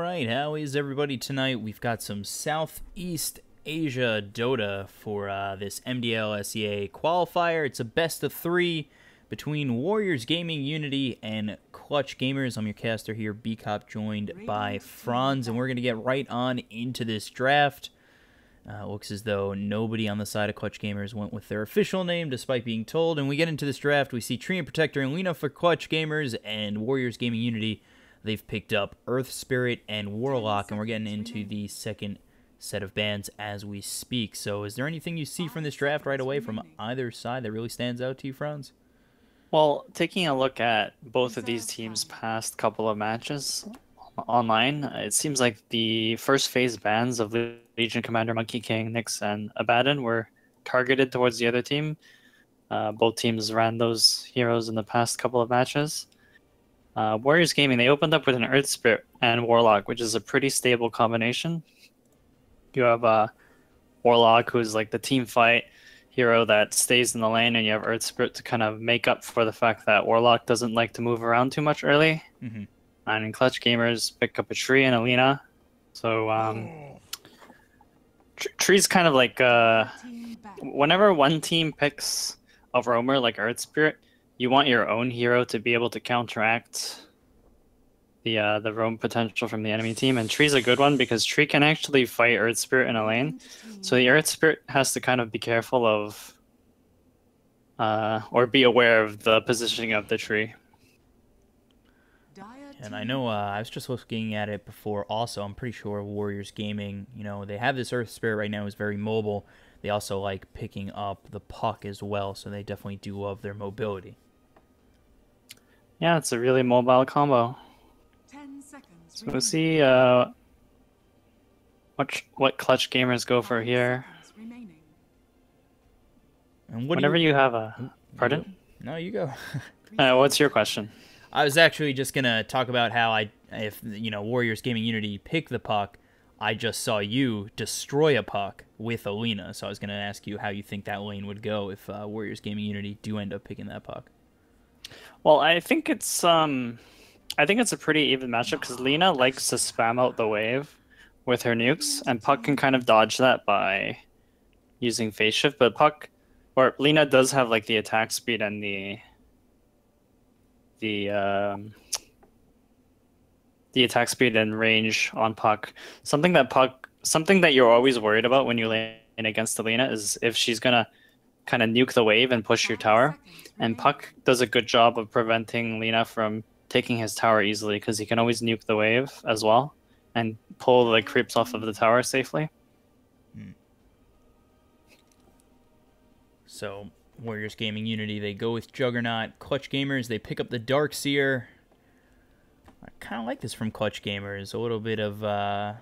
Alright, how is everybody tonight? We've got some Southeast Asia Dota for this MDL SEA qualifier. It's a best of 3 between WarriorsGaming.Unity and Clutch Gamers. I'm your caster here, B-Cop, joined by Franz, and we're going to get right on into this draft. Looks as though nobody on the side of Clutch Gamers went with their official name, despite being told. And we get into this draft, we see Tree and Protector and Lena for Clutch Gamers, and WarriorsGaming.Unity. They've picked up Earth Spirit and Warlock, and we're getting into the second set of bans as we speak. So is there anything you see from this draft right away from either side that really stands out to you, Franz? Well, taking a look at both of these teams' past couple of matches online, it seems like the first phase bans of Legion Commander, Monkey King, Nyx, and Abaddon were targeted towards the other team. Both teams ran those heroes in the past couple of matches. Warriors Gaming, they opened up with an Earth Spirit and Warlock, which is a pretty stable combination. You have Warlock, who's like the team fight hero that stays in the lane, and you have Earth Spirit to kind of make up for the fact that Warlock doesn't like to move around too much early. And in Clutch Gamers, pick up a Tree and a Lena. So Tree's kind of like whenever one team picks a roamer like Earth Spirit, you want your own hero to be able to counteract the roam potential from the enemy team, and Tree's a good one because Tree can actually fight Earth Spirit in a lane. So the Earth Spirit has to kind of be careful of or be aware of the positioning of the Tree. And I know I was just looking at it before also. I'm pretty sure Warriors Gaming, you know, they have this Earth Spirit right now, is very mobile. They also like picking up the puck as well, so they definitely do love their mobility. Yeah, it's a really mobile combo. 10 seconds So we'll see what Clutch Gamers go for here. And what Whenever you have a... Pardon? No, you go. What's your question? I was actually just going to talk about how if you know, Warriors Gaming.Unity pick the puck, I just saw you destroy a puck with Alina, so I was going to ask you how you think that lane would go if Warriors Gaming.Unity do end up picking that puck. Well, I think it's a pretty even matchup because Lena likes to spam out the wave with her nukes, and Puck can kind of dodge that by using phase shift. But Lena does have like the attack speed and the attack speed and range on Puck. Something that you're always worried about when you lane against Lena is if she's gonna kind of nuke the wave and push your tower. And Puck does a good job of preventing Lena from taking his tower easily because he can always nuke the wave as well and pull the creeps off of the tower safely. So Warriors Gaming.Unity, they go with Juggernaut. Clutch Gamers, they pick up the Darkseer. I kind of like this from Clutch Gamers. A little bit of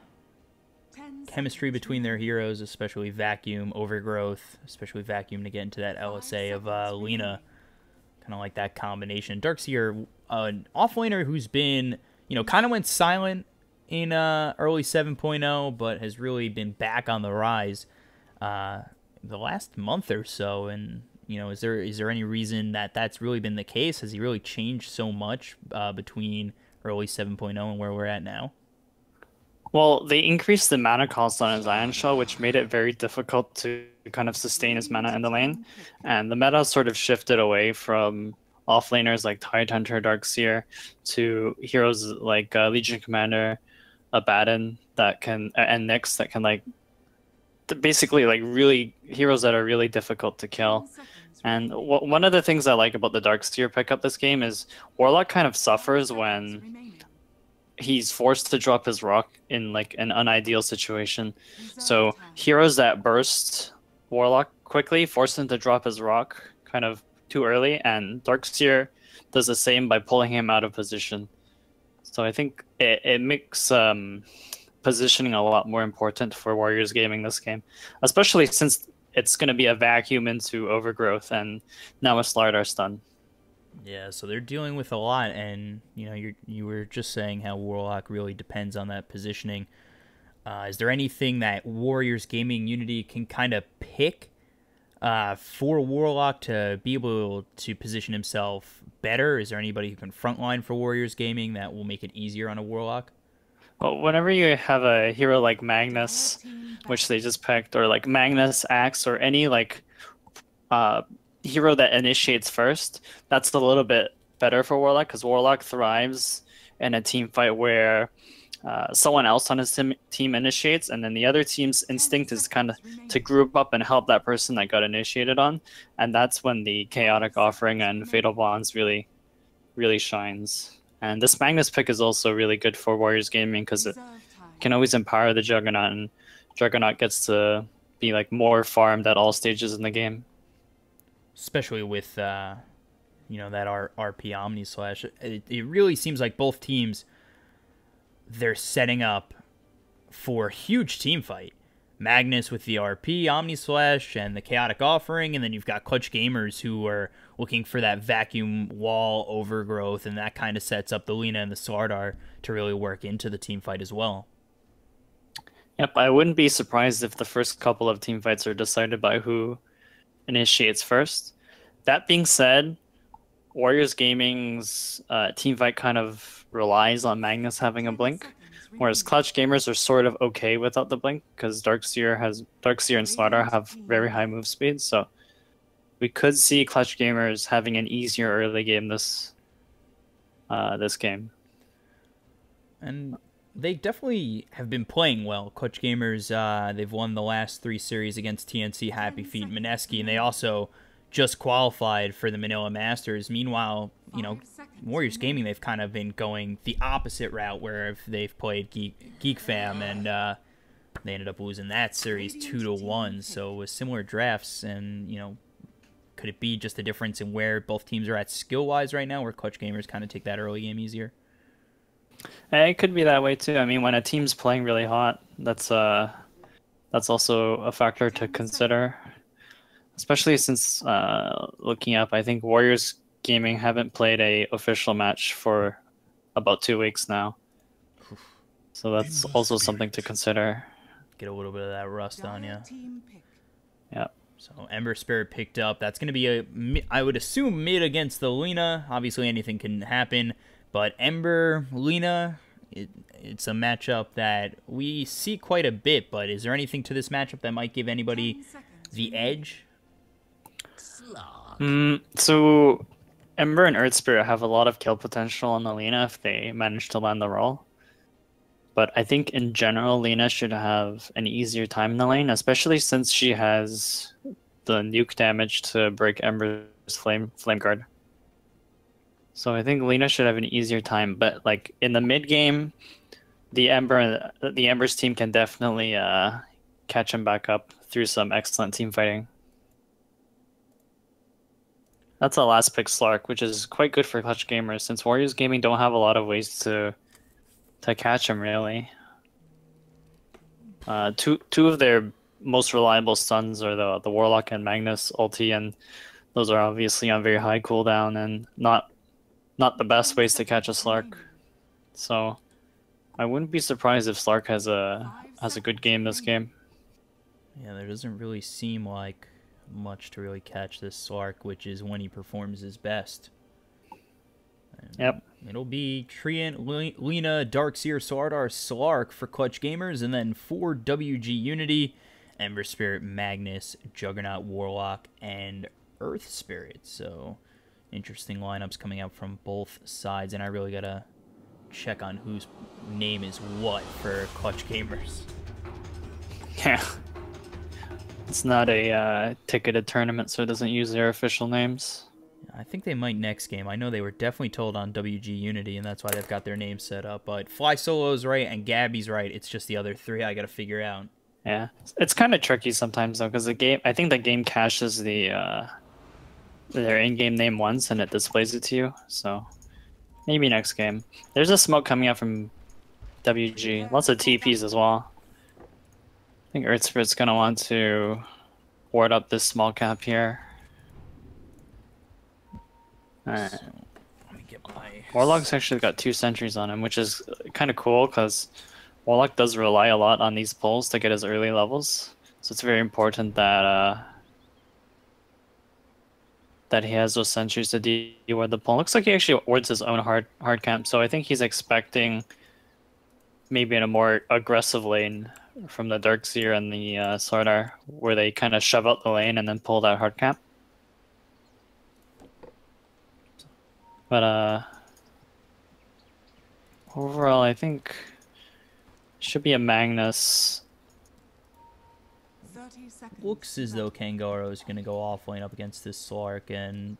chemistry between their heroes, especially Vacuum, Overgrowth, especially Vacuum to get into that LSA of Lena. Kind of like that combination. Darkseer, an offlaner who's been, you know, kind of went silent in early 7.0, but has really been back on the rise the last month or so. And, you know, is there any reason that that's really been the case? Has he really changed so much between early 7.0 and where we're at now? Well, they increased the mana cost on his Iron Shell, which made it very difficult to kind of sustain his mana in the lane. And the meta sort of shifted away from offlaners like Tidehunter, Darkseer to heroes like Legion Commander, Abaddon and Nyx that can basically really heroes that are really difficult to kill. And one of the things I like about the Darkseer pickup this game is Warlock kind of suffers when he's forced to drop his rock in like an unideal situation. So heroes that burst Warlock quickly force him to drop his rock kind of too early, and Darkseer does the same by pulling him out of position. So I think it makes positioning a lot more important for Warriors Gaming this game, especially since it's going to be a vacuum into Overgrowth and now a Slardar stun. Yeah, so they're dealing with a lot, and you know, you were just saying how Warlock really depends on that positioning. Is there anything that Warriors Gaming.Unity can kind of pick for Warlock to be able to position himself better? Is there anybody who can frontline for Warriors Gaming that will make it easier on a Warlock? Well, whenever you have a hero like Magnus, which they just picked, or like Magnus, Axe, or any like uh hero that initiates first, that's a little bit better for Warlock because Warlock thrives in a team fight where someone else on his team initiates, and then the other team's instinct is kind of to group up and help that person that got initiated on, and that's when the chaotic offering and fatal bonds really shines. And this Magnus pick is also really good for Warriors Gaming because it can always empower the Juggernaut, and Juggernaut gets to be like more farmed at all stages in the game. Especially with that RP Omni Slash. It really seems like both teams, they're setting up for a huge team fight. Magnus with the RP, Omni Slash, and the Chaotic Offering, and then you've got Clutch Gamers who are looking for that vacuum wall overgrowth, and that kind of sets up the Lina and the Slardar to really work into the team fight as well. Yep, I wouldn't be surprised if the first couple of team fights are decided by who initiates first. That being said, Warriors Gaming's team fight kind of relies on Magnus having a blink, whereas Clutch Gamers are sort of okay without the blink because Darkseer and Slardar have very high move speed, so we could see Clutch Gamers having an easier early game this game. And they definitely have been playing well. Clutch Gamers, they've won the last 3 series against TNC, Happy Feet, Mineski, and they also just qualified for the Manila Masters. Meanwhile, Warriors Gaming, they've kind of been going the opposite route where they've played Geek Fam, and they ended up losing that series 2-1. So with similar drafts, and could it be just a difference in where both teams are at skill-wise right now, where Clutch Gamers kind of take that early game easier? It could be that way too. I mean, when a team's playing really hot, that's also a factor to consider. Especially since looking up, I think Warriors Gaming haven't played a official match for about 2 weeks now. So that's also something to consider. Get a little bit of that rust on you. Yeah. So Ember Spirit picked up. That's going to be I would assume mid against the Lina. Obviously anything can happen. But Ember, Lina, it's a matchup that we see quite a bit. But is there anything to this matchup that might give anybody the edge? So Ember and Earth Spirit have a lot of kill potential on the Lina if they manage to land the roll. But I think in general, Lina should have an easier time in the lane, especially since she has the nuke damage to break Ember's flame guard. So I think Lina should have an easier time. But like in the mid game, the Ember's team can definitely catch him back up through some excellent team fighting. That's a last pick Slark, which is quite good for Clutch Gamers since Warriors Gaming don't have a lot of ways to catch him really. Two of their most reliable stuns are the Warlock and Magnus ulti, and those are obviously on very high cooldown and not the best ways to catch a Slark. So I wouldn't be surprised if Slark has a good game this game. Yeah, there doesn't really seem like much to really catch this Slark, which is when he performs his best. And yep. It'll be Treant, Lina, Darkseer, Slardar, Slark for Clutch Gamers, and then for WG.Unity, Ember Spirit, Magnus, Juggernaut, Warlock, and Earth Spirit. So interesting lineups coming out from both sides, and I really gotta check on whose name is what for Clutch Gamers. Yeah. It's not a ticketed tournament, so it doesn't use their official names. I think they might next game. I know they were definitely told on WG.Unity, and that's why they've got their name set up. But Fly Solo's right, and Gabby's right. It's just the other 3 I got to figure out. Yeah, it's kind of tricky sometimes though, because I think the game caches their in-game name once, and it displays it to you. So maybe next game. There's a smoke coming out from WG. Lots of TPs as well. I think Earth Spirit's gonna want to ward up this small cap here. Alright. So, let me get my... Warlock's actually got 2 sentries on him, which is kind of cool because Warlock does rely a lot on these pulls to get his early levels. So it's very important that he has those sentries to de-ward the pull. Looks like he actually wards his own hard camp, so I think he's expecting maybe in a more aggressive lane from the Darkseer and the Slardar, where they kind of shove out the lane and then pull that hard cap. But overall, I think it should be a Magnus. 30 seconds. Looks as though Kangaro is going to go off lane up against this Slark, and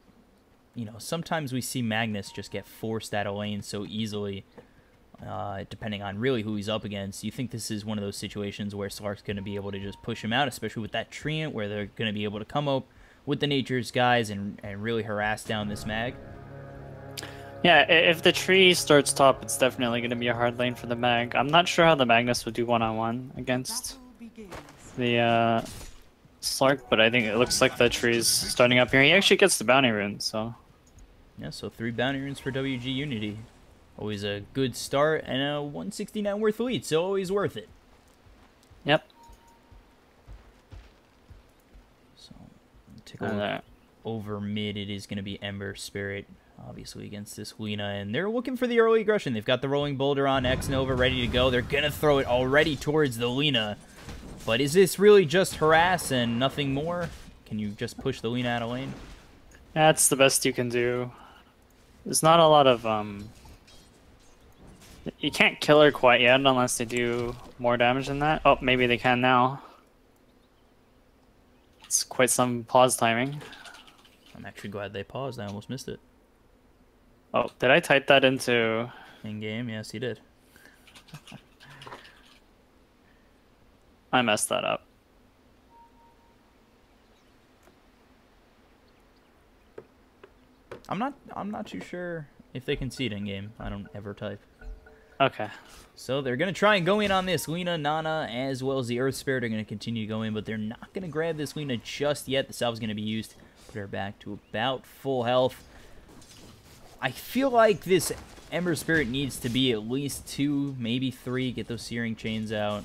you know, sometimes we see Magnus just get forced out of lane so easily, depending on really who he's up against. You think this is one of those situations where Slark's going to be able to just push him out, especially with that treant, where they're going to be able to come up with the Nature's guys and really harass down this mag? Yeah, if the tree starts top, it's definitely going to be a hard lane for the Mag. I'm not sure how the Magnus would do one-on-one against the Slark, but I think it looks like the tree's starting up here. He actually gets the bounty rune, so... Yeah, so 3 bounty runes for WG.Unity. Always a good start, and a 169 worth lead, so always worth it. Yep. So, take a look over mid. It is going to be Ember Spirit, obviously, against this Lina, and they're looking for the early aggression. They've got the Rolling Boulder on X Nova ready to go. They're going to throw it already towards the Lina. But is this really just harass and nothing more? Can you just push the Lina out of lane? That's the best you can do. There's not a lot of, you can't kill her quite yet unless they do more damage than that. Oh, maybe they can now. It's quite some pause timing. I'm actually glad they paused. I almost missed it. Oh, did I type that into... In-game? Yes, you did. I messed that up. I'm not too sure if they can see it in-game. I don't ever type. Okay. So they're going to try and go in on this. Lina, Nana, as well as the Earth Spirit are going to continue to go in, but they're not going to grab this Lina just yet. The salve is going to be used. Put her back to about full health. I feel like this Ember Spirit needs to be at least 2, maybe 3. Get those Searing Chains out.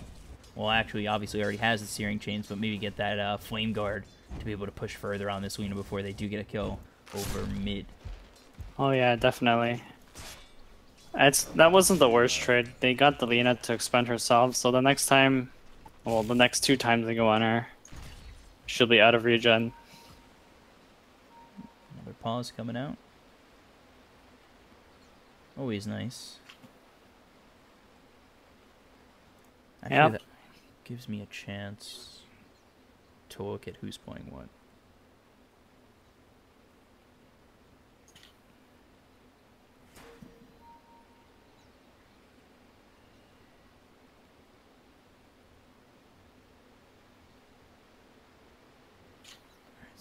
Well, actually, obviously already has the Searing Chains, but maybe get that Flame Guard to be able to push further on this Lina before they do get a kill over mid. Oh yeah, definitely. That wasn't the worst trade. They got the Lina to expend herself, so the next time, well, the next 2 times they go on her, she'll be out of regen. Another pause coming out. Always nice. Actually, Yep. that gives me a chance to look at who's playing what.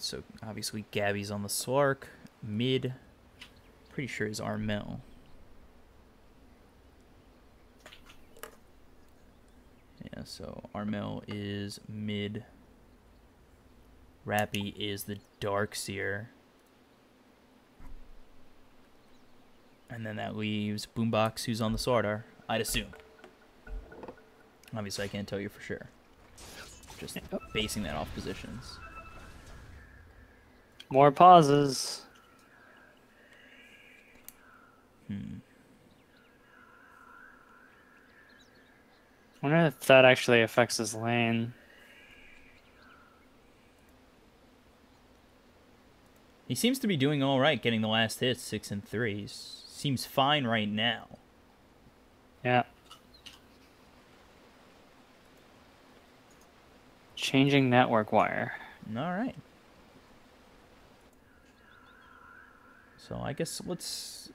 So obviously Gabby's on the Slark. Mid, pretty sure is Armel. Yeah, so Armel is mid. Rappy is the Darkseer. And then that leaves Boombox, who's on the Slardar, I'd assume. Obviously I can't tell you for sure. Just basing that off positions. More pauses. I wonder if that actually affects his lane. He seems to be doing all right, getting the last hits, 6 and 3. Seems fine right now. Yeah. Changing network wire. All right. So I guess let's,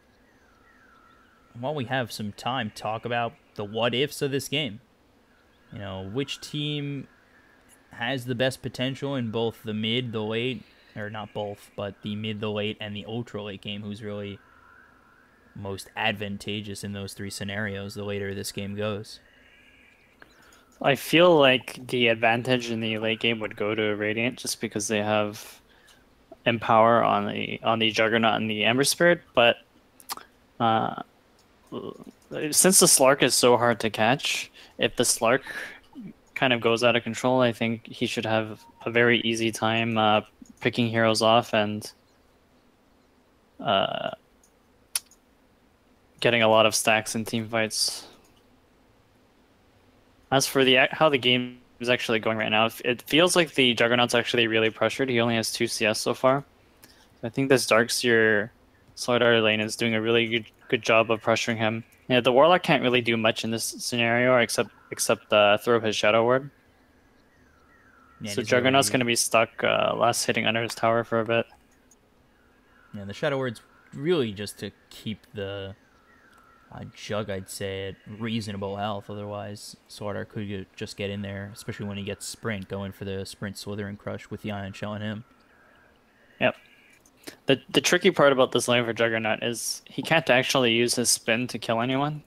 while we have some time, talk about the what-ifs of this game. You know, which team has the best potential in both the mid, the late, or not both, but the mid, the late, and the ultra late game, who's really most advantageous in those 3 scenarios the later this game goes. I feel like the advantage in the late game would go to Radiant just because they have Empower on the Juggernaut and the Ember Spirit, but since the Slark is so hard to catch, if the Slark kind of goes out of control, I think he should have a very easy time picking heroes off and getting a lot of stacks in team fights. As for the how the game is actually going right now, it feels like the Juggernaut's actually really pressured. He only has 2 CS so far. I think this Darkseer Slardar lane is doing a really good job of pressuring him. Yeah, the Warlock can't really do much in this scenario except throw his Shadow Word. Yeah, So he's Juggernaut's really, going to be stuck last hitting under his tower for a bit. yeah, the Shadow Word's really just to keep the Jug, I'd say, at reasonable health. Otherwise, Slardar could just get in there, especially when he gets Sprint, going for the Sprint Slithering Crush with the Ion Shell on him. Yep. The tricky part about this lane for Juggernaut is he can't actually use his spin to kill anyone,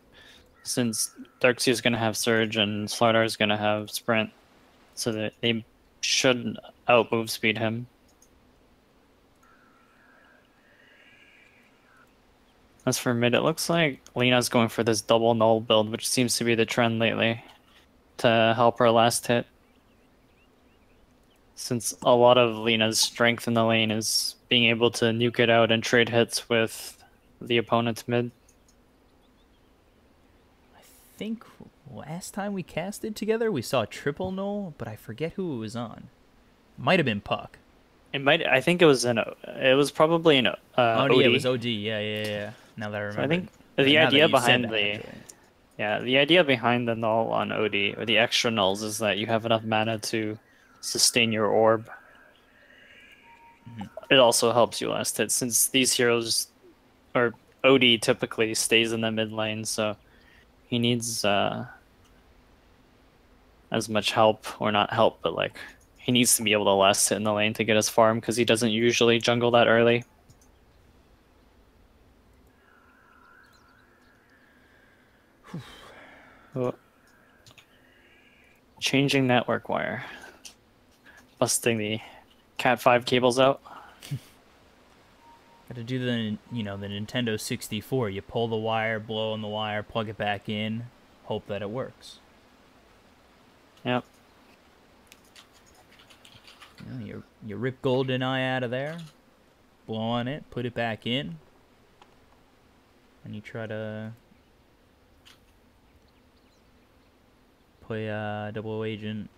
since Darkseer is going to have Surge and Slardar is going to have Sprint, so that they should outmove speed him. As for mid, it looks like Lena's going for this double null build, which seems to be the trend lately, to help her last hit. Since a lot of Lena's strength in the lane is being able to nuke it out and trade hits with the opponent's mid. I think last time we casted together, we saw triple null, but I forget who it was on. Might have been Puck. It might. I think it was probably an oh, OD. yeah, it was OD. Yeah. Now that I remember. So I think the idea behind the idea behind the null on OD, or the extra nulls, is that you have enough mana to sustain your orb. It also helps you last hit, since these heroes, or OD typically stays in the mid lane, so he needs as much help, or not help, but like he needs to be able to last hit in the lane to get his farm, because he doesn't usually jungle that early. Changing network wire. Busting the Cat 5 cables out. Got to do the Nintendo 64. You pull the wire, blow on the wire, plug it back in, hope that it works. Yep. You rip GoldenEye out of there, blow on it, put it back in, and you try to play double agent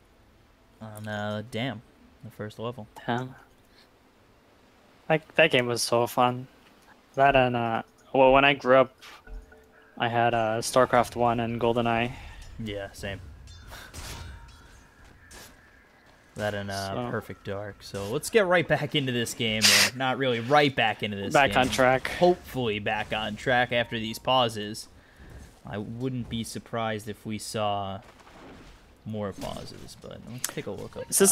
on Dam, the first level. Damn. That game was so fun. That and well, when I grew up, I had StarCraft 1 and GoldenEye. Yeah, same. That and Perfect Dark. So let's get right back into this game. Or not really right back into this game. Back on track. Hopefully back on track after these pauses. I wouldn't be surprised if we saw more pauses, but let's take a look. This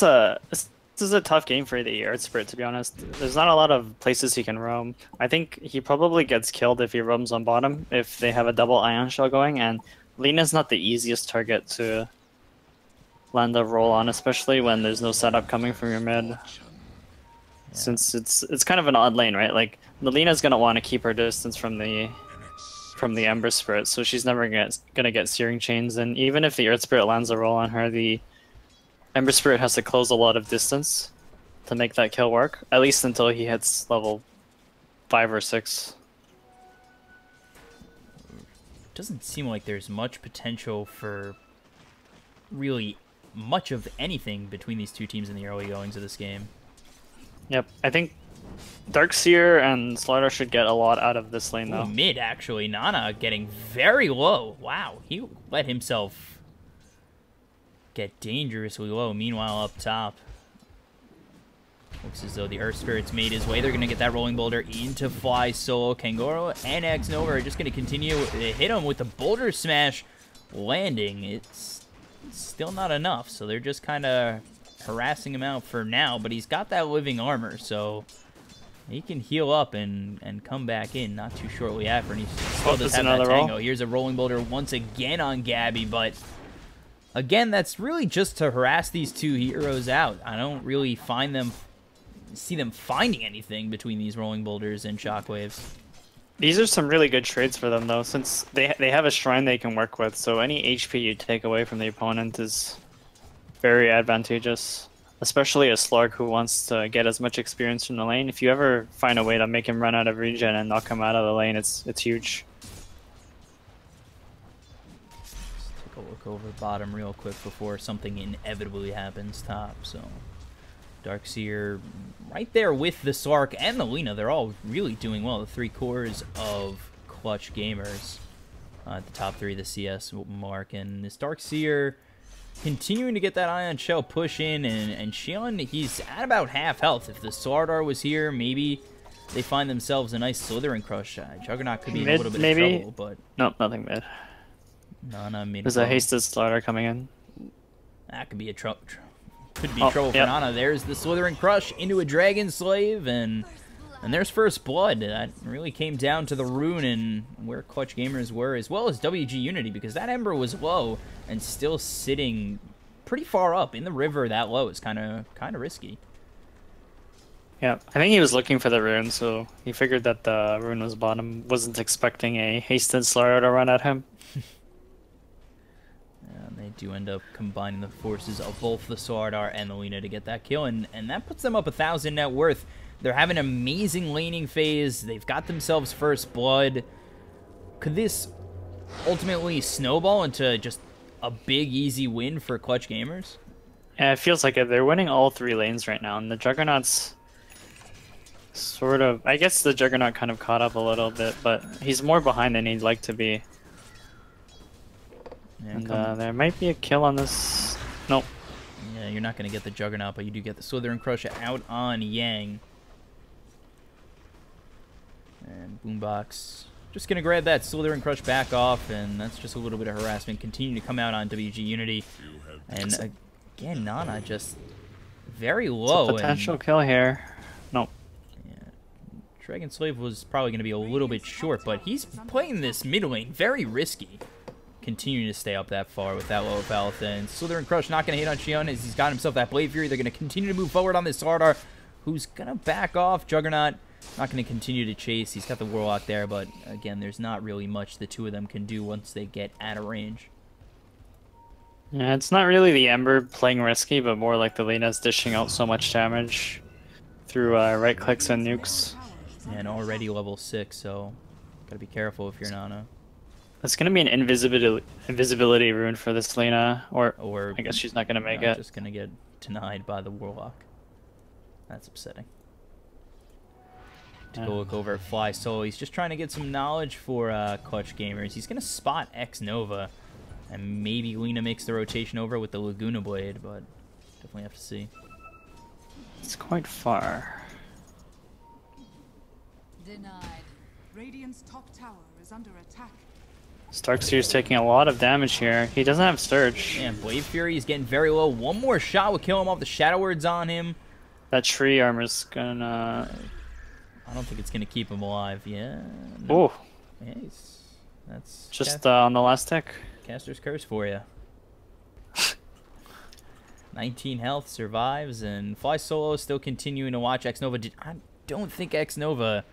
is a tough game for the Earth Spirit, to be honest. There's not a lot of places he can roam. I think he probably gets killed if he roams on bottom, if they have a double Ion Shell going, and Lena's not the easiest target to land a roll on, especially when there's no setup coming from your mid. Yeah. Since it's kind of an odd lane, right? Like, the Lena's gonna want to keep her distance from the Ember Spirit, so she's never gonna get Searing Chains, and even if the Earth Spirit lands a roll on her, the Ember Spirit has to close a lot of distance to make that kill work, at least until he hits level 5 or 6. Doesn't seem like there's much potential for really much of anything between these two teams in the early goings of this game. Yep, I think Darkseer and Slardar should get a lot out of this lane, though. Ooh, mid, actually. Nana getting very low. Wow, he let himself get dangerously low. Meanwhile, up top, looks as though the Earth Spirit's made his way. They're going to get that Rolling Boulder into Fly Solo. Kangoro and X Nova are just going to continue to hit him with the Boulder Smash landing. It's still not enough, so they're just kind of harassing him out for now, but he's got that living armor, so he can heal up and come back in not too shortly after, and he still does have that Tango. Roll. Here's a Rolling Boulder once again on Gabby, but again, that's really just to harass these two heroes out. I don't really see them finding anything between these Rolling Boulders and Shockwaves. These are some really good trades for them, though, since they have a shrine they can work with, so any HP you take away from the opponent is very advantageous. Especially a Slarg who wants to get as much experience from the lane. If you ever find a way to make him run out of regen and knock him out of the lane, it's huge. Let's take a look look over bottom real quick before something inevitably happens top. So Darkseer right there with the Sark and the Lina. They're all really doing well. The 3 cores of Clutch Gamers. At the top 3, the CS mark. And this Darkseer continuing to get that Ion Shell push in. And Xion, he's at about half health. If the Slardar was here, maybe they find themselves a nice Slithering Crush. Juggernaut could be in a little bit of trouble, but... Nope, nothing mid. Nana mid. There's a hasted Slardar coming in. That could be a trouble for Nana. There's the Slithering Crush into a Dragon Slave, and there's first blood. That really came down to the rune and where Clutch Gamers were, as well as WG.Unity, because that Ember was low and still sitting pretty far up in the river. That low is kind of risky. Yeah, I think he was looking for the rune, so he figured that the rune was bottom. Wasn't expecting a hasted Slardar to run at him. And they do end up combining the forces of both the Slardar and the Lina to get that kill, and that puts them up 1,000 net worth. They're having an amazing laning phase. They've got themselves first blood. Could this ultimately snowball into just a big, easy win for Clutch Gamers? Yeah, it feels like it. They're winning all 3 lanes right now, and the Juggernaut's sort of... I guess the Juggernaut kind of caught up a little bit, but he's more behind than he'd like to be. Yeah, and there might be a kill on this. Nope. Yeah, you're not going to get the Juggernaut, but you do get the Slithering Crush out on Yang. And Boombox just going to grab that Slithering Crush back off, and that's just a little bit of harassment. Continue to come out on WG.Unity. And again, Nana just very low. It's a potential kill here. Nope. Yeah. Dragon Slave was probably going to be a little bit short, but he's playing this mid lane very risky. Continuing to stay up that far with that low of health, and Slithering Crush not going to hit on Xion as he's got himself that Blade Fury. They're going to continue to move forward on this Slardar, who's going to back off. Juggernaut not going to continue to chase. He's got the Warlock there, but again, there's not really much the two of them can do once they get out of range. Yeah, it's not really the Ember playing risky, but more like the Lina's dishing out so much damage through right clicks and nukes. And already level 6, so gotta be careful if you're Nana. It's gonna be an invisibility rune for this Lina, or I guess she's not gonna make it. Just gonna get denied by the Warlock. That's upsetting. To go look over at Fly Solo, he's just trying to get some knowledge for Clutch Gamers. He's gonna spot X Nova, and maybe Lina makes the rotation over with the Laguna Blade, but definitely have to see. It's quite far. Denied. Radiant's top tower is under attack. Darkseer's taking a lot of damage here. He doesn't have Surge. And Blade Fury is getting very low. One more shot will kill him off. The Shadow Word's on him. That tree armor's gonna... I don't think it's gonna keep him alive. Yeah. No. Oh. Yeah, that's just on the last tick. Caster's Curse for you. 19 health, survives, and Fly Solo still continuing to watch X Nova. I don't think X Nova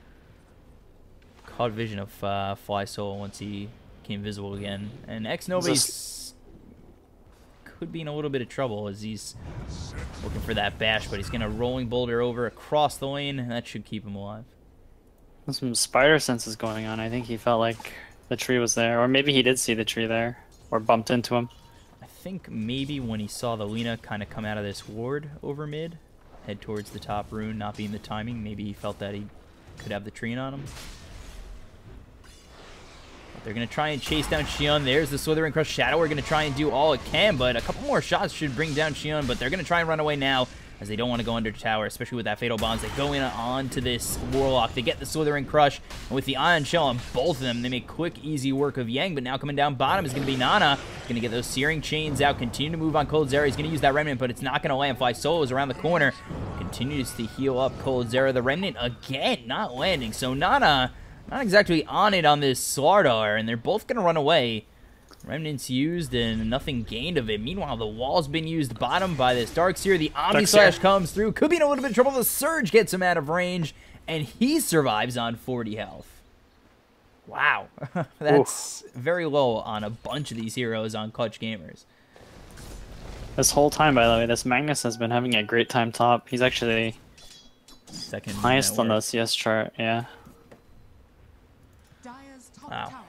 caught vision of Fly Solo once he became visible again, and X Nova could be in a little bit of trouble as he's looking for that bash, but he's gonna rolling boulder over across the lane, and that should keep him alive. There's some spider senses going on. I think he felt like the tree was there, or maybe he did see the tree there, or bumped into him. I think maybe when he saw the Lina kind of come out of this ward over mid, head towards the top rune, not being the timing, maybe he felt that he could have the tree on him. They're going to try and chase down Xion. There's the Slithering Crush Shadow. We're going to try and do all it can, but a couple more shots should bring down Xion, but they're going to try and run away now as they don't want to go under the tower, especially with that Fatal Bonds. They go in onto this Warlock. They get the Slithering Crush, and with the Ion Shell on both of them, they make quick, easy work of Yang, but now coming down bottom is going to be Nana. He's going to get those Searing Chains out, continue to move on Cold Zera. He's going to use that Remnant, but it's not going to land. Fly Solo is around the corner, continues to heal up Cold Zera. The Remnant, again, not landing, so Nana not exactly on it on this Slardar, and they're both going to run away. Remnants used and nothing gained of it. Meanwhile, the wall's been used bottom by this Darkseer. The Omni Slash comes through. Could be in a little bit of trouble. The Surge gets him out of range, and he survives on 40 health. Wow. That's very low on a bunch of these heroes on Clutch Gamers. This whole time, by the way, this Magnus has been having a great time top. He's actually second highest on the CS chart, yeah. Wow.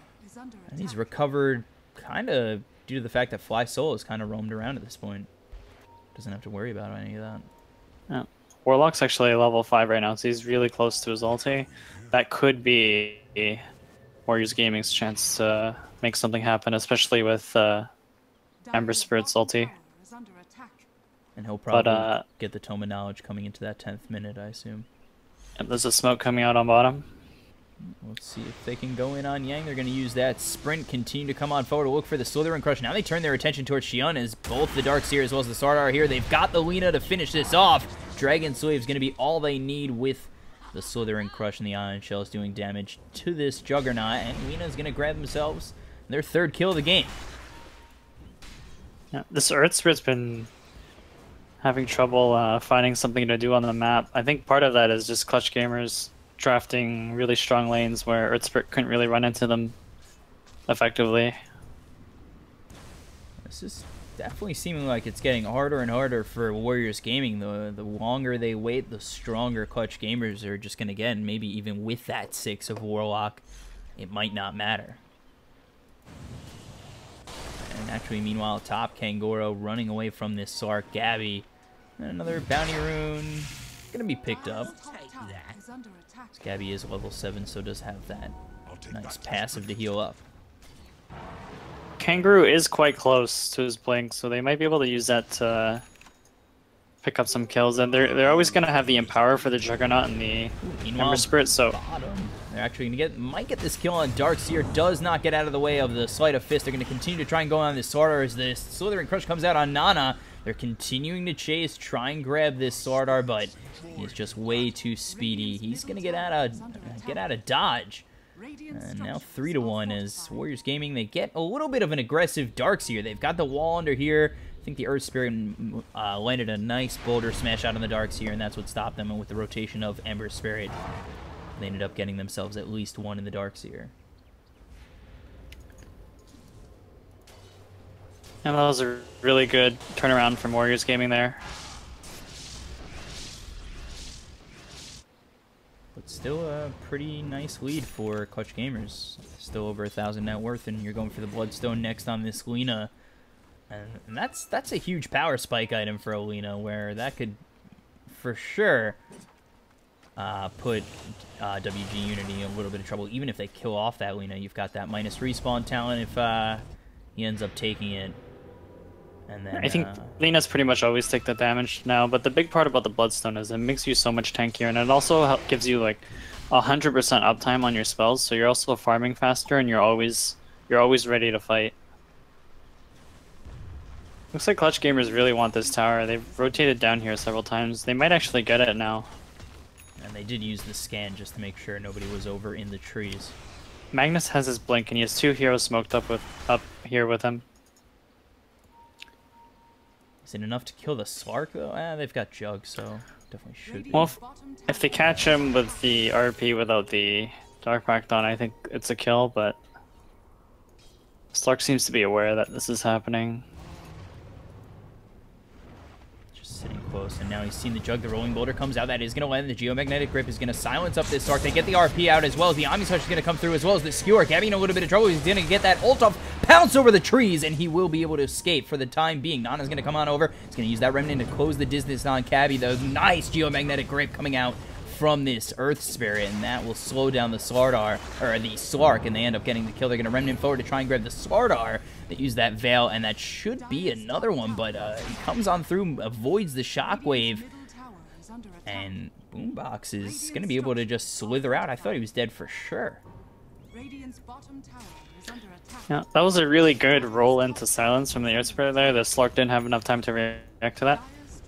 And he's recovered kind of due to the fact that Fly Soul is kind of roamed around at this point. Doesn't have to worry about any of that. Yeah. Warlock's actually level 5 right now, so he's really close to his ulti. That could be Warriors Gaming's chance to make something happen, especially with Ember Spirit's ulti. And he'll probably get the Tome of Knowledge coming into that 10th minute, I assume. And there's a smoke coming out on bottom. Let's see if they can go in on Yang. They're going to use that sprint, continue to come on forward to look for the Slither and Crush. Now they turn their attention towards Xion as both the Darkseer as well as the Sardar are here. They've got the Lina to finish this off. Dragon Slave is going to be all they need with the Slither and Crush and the Ion Shells doing damage to this Juggernaut. And Lina's going to grab themselves their 3rd kill of the game. Yeah, this Earth Spirit's been having trouble finding something to do on the map. I think part of that is just Clutch Gamers drafting really strong lanes where Earth Spirit couldn't really run into them effectively. This is definitely seeming like it's getting harder and harder for Warriors Gaming. The longer they wait, the stronger Clutch Gamers are just going to get. And maybe even with that 6 of Warlock, it might not matter. And actually, meanwhile, top Kangoro running away from this Sark Gabby. And another Bounty Rune going to be picked up. This Gabby is level 7, so does have that nice passive to heal up. Kangaroo is quite close to his blink, so they might be able to use that to pick up some kills. And they're always going to have the Empower for the Juggernaut and the Ember Spirit, so... Bottom, they're actually going to might get this kill on Darkseer. Does not get out of the way of the Sleight of Fist. They're going to continue to try and go on this Sardar as this Slithering Crush comes out on Nana. They're continuing to chase, try and grab this Sardar, but he's just way too speedy. He's going to get out of dodge. And now 3-1 as Warriors Gaming, they get a little bit of an aggressive Darkseer. They've got the wall under here. I think the Earth Spirit landed a nice boulder smash out on the Darkseer, and that's what stopped them. And with the rotation of Ember Spirit, they ended up getting themselves at least 1 in the Darkseer. And that was a really good turnaround from Warriors Gaming there. But still a pretty nice lead for Clutch Gamers. Still over 1,000 net worth, and you're going for the Bloodstone next on this Lina. And that's a huge power spike item for Lina, where that could for sure put WG.Unity in a little bit of trouble. Even if they kill off that Lina, you've got that minus respawn talent if he ends up taking it. And then, I think Lina's pretty much always take the damage now, but the big part about the Bloodstone is it makes you so much tankier, and it also gives you like 100% uptime on your spells, so you're also farming faster, and you're always ready to fight. Looks like Clutch Gamers really want this tower. They've rotated down here several times. They might actually get it now. And they did use the scan just to make sure nobody was over in the trees. Magnus has his blink, and he has 2 heroes smoked up here with him. Is it enough to kill the Slark, though? They've got Jug, so definitely should be. Well, if they catch him with the RP without the Dark Pact on, I think it's a kill, but Slark seems to be aware that this is happening. Just sitting close, and now he's seen the Jug. The Rolling Boulder comes out. That is going to land. The Geomagnetic Grip is going to silence up this Slark. They get the RP out as well as the Omni Slash is going to come through, as well as the Skewer. Gabby in a little bit of trouble. He's going to get that ult off, pounce over the trees, and he will be able to escape for the time being. Nana's going to come on over. He's going to use that Remnant to close the distance on Cabby. The nice Geomagnetic Grip coming out from this Earth Spirit, and that will slow down the Slardar, or the Slark, and they end up getting the kill. They're going to Remnant forward to try and grab the Slardar. They use that Veil, and that should be another one, but he comes on through, avoids the Shockwave, and Boombox is going to be able to just slither out. I thought he was dead for sure. Yeah, that was a really good roll into silence from the Earth Spirit there. The Slark didn't have enough time to react to that.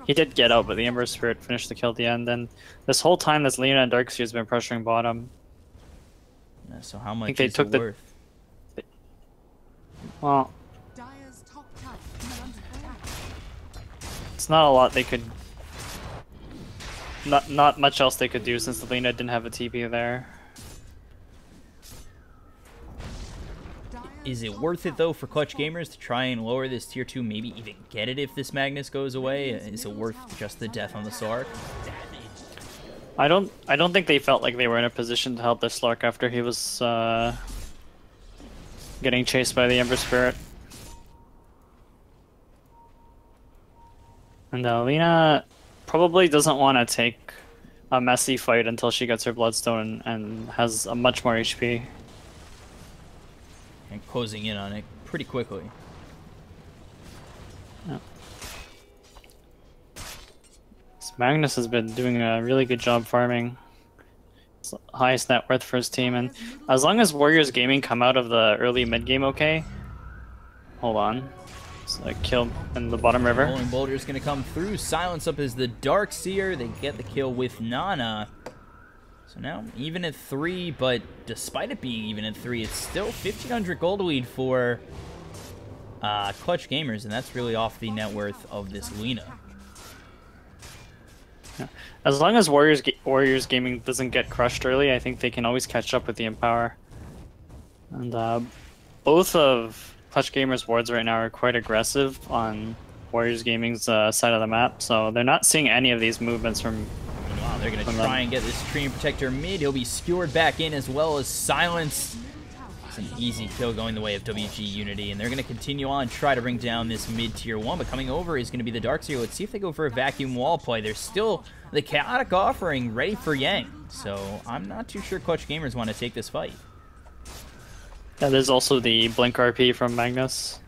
He did get out, but the Ember Spirit finished the kill at the end. And this whole time, this Lina and Darkseer has been pressuring bottom. Yeah, so how much is it worth? Well, it's not a lot they could... Not much else they could do since the Lina didn't have a TP there. Is it worth it, though, for Clutch Gamers to try and lower this tier 2, maybe even get it if this Magnus goes away? Is it worth just the death on the Slark? I don't think they felt like they were in a position to help the Slark after he was getting chased by the Ember Spirit. And Lena probably doesn't want to take a messy fight until she gets her Bloodstone and has a much more HP. And closing in on it pretty quickly. Yeah. So Magnus has been doing a really good job farming. It's the highest net worth for his team, and as long as Warriors Gaming come out of the early mid game okay. Hold on. It's a kill in the bottom river. Rolling Boulder's gonna come through. Silence up as the Darkseer. They get the kill with Nana. So now even at 3, but despite it being even at 3, it's still 1,500 gold lead for Clutch Gamers, and that's really off the net worth of this Lena. Yeah. As long as Warriors Gaming doesn't get crushed early, I think they can always catch up with the Empower. And both of Clutch Gamers' wards right now are quite aggressive on Warriors Gaming's side of the map, so they're not seeing any of these movements from. Meanwhile, they're going to try and get this Treant Protector mid. He'll be skewered back in as well as silenced. It's an easy kill going the way of WG.Unity, and they're going to continue on, try to bring down this mid-tier 1, but coming over is going to be the Darkseer. Let's see if they go for a vacuum wall play. There's still the Chaotic Offering ready for Yang, so I'm not too sure Clutch Gamers want to take this fight. Yeah, there's also the Blink RP from Magnus.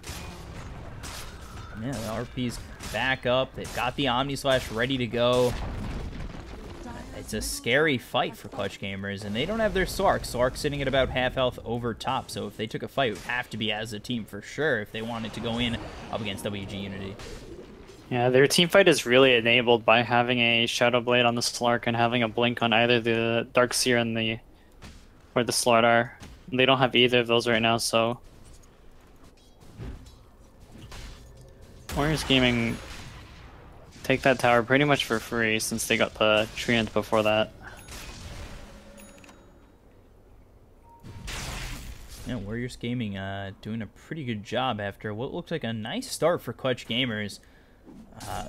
Yeah, the RP's back up. They've got the Omni Slash ready to go. It's a scary fight for Clutch Gamers, and they don't have their Slark. Slark's sitting at about half health over top, so if they took a fight, it would have to be as a team for sure if they wanted to go in up against WG.Unity. Yeah, their team fight is really enabled by having a Shadow Blade on the Slark and having a Blink on either the Darkseer and the Slardar. They don't have either of those right now, so Warriors Gaming take that tower pretty much for free since they got the Treant before that. Yeah, Warriors Gaming doing a pretty good job after what looked like a nice start for Clutch Gamers.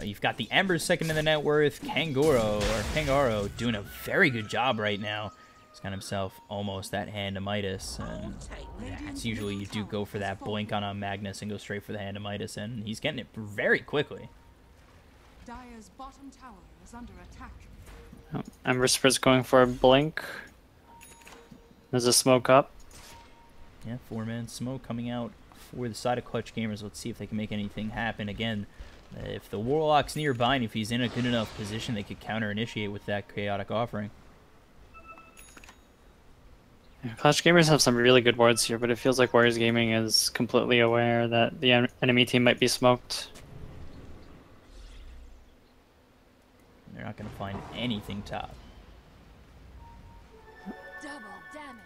You've got the Embers second in the net worth, Kangaro doing a very good job right now. He's got himself almost that Hand of Midas, and that's usually you do go for that blink on a Magnus and go straight for the Hand of Midas, and he's getting it very quickly. Dire's bottom tower is under attack. Ember's going for a Blink. There's a smoke up. Yeah, 4-man smoke coming out for the side of Clutch Gamers. Let's see if they can make anything happen. Again, if the Warlock's nearby and if he's in a good enough position, they could counter-initiate with that Chaotic Offering. Yeah, Clutch Gamers have some really good wards here, but it feels like Warriors Gaming is completely aware that the enemy team might be smoked. They're not going to find anything top. Double damage.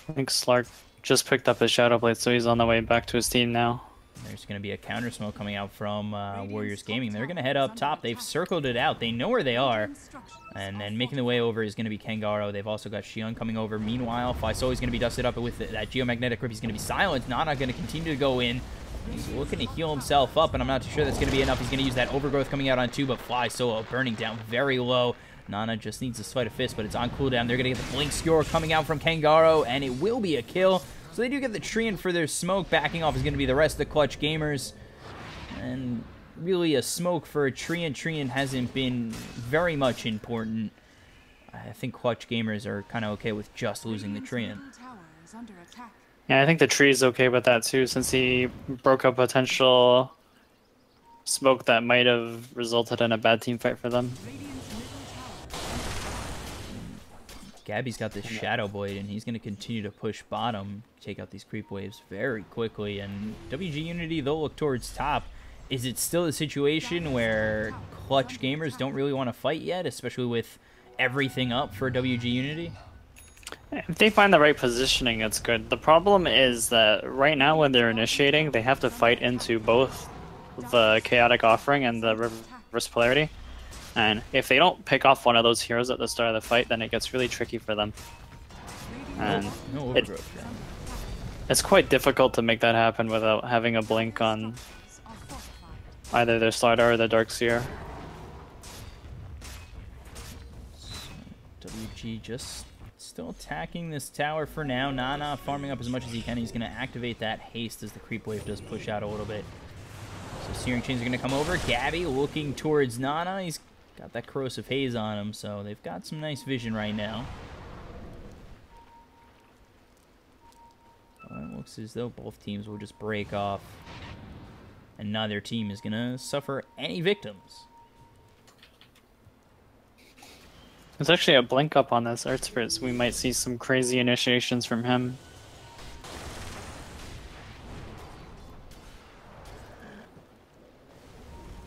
I think Slark just picked up his Shadow Blade, so he's on the way back to his team now. There's going to be a counter smoke coming out from Warriors Gaming. They're going to head up top. They've circled it out. They know where they are. And then making the way over is going to be Kangaro. They've also got Xion coming over. Meanwhile, Faiso is going to be dusted up with that Geomagnetic Grip. He's going to be silenced. Nana going to continue to go in. He's looking to heal himself up, and I'm not too sure that's going to be enough. He's going to use that Overgrowth coming out on 2, but Fly Solo burning down very low. Nana just needs to Sleight of Fist, but it's on cooldown. They're going to get the Blink Skewer coming out from Kangaro, and it will be a kill. So they do get the Treant for their smoke. Backing off is going to be the rest of the Clutch Gamers. And really a smoke for a Treant. Treant hasn't been very much important. I think Clutch Gamers are kind of okay with just losing the Treant. Yeah, I think the tree is okay with that too, since he broke a potential smoke that might have resulted in a bad team fight for them. Gabby's got this Shadow Blade, and he's going to continue to push bottom, take out these creep waves very quickly. And WG.Unity, they'll look towards top. Is it still a situation where Clutch Gamers don't really want to fight yet, especially with everything up for WG.Unity? If they find the right positioning, it's good. The problem is that right now when they're initiating, they have to fight into both the Chaotic Offering and the Reverse Polarity. And if they don't pick off one of those heroes at the start of the fight, then it gets really tricky for them. And it's quite difficult to make that happen without having a blink on either their Slardar or the Darkseer. WG just still attacking this tower for now. Nana farming up as much as he can. He's going to activate that haste as the creep wave does push out a little bit. So Searing Chains are going to come over. Gabby looking towards Nana. He's got that corrosive haze on him, so they've got some nice vision right now. Well, it looks as though both teams will just break off, and neither team is going to suffer any victims. There's actually a blink up on this Earth Spirit, so we might see some crazy initiations from him.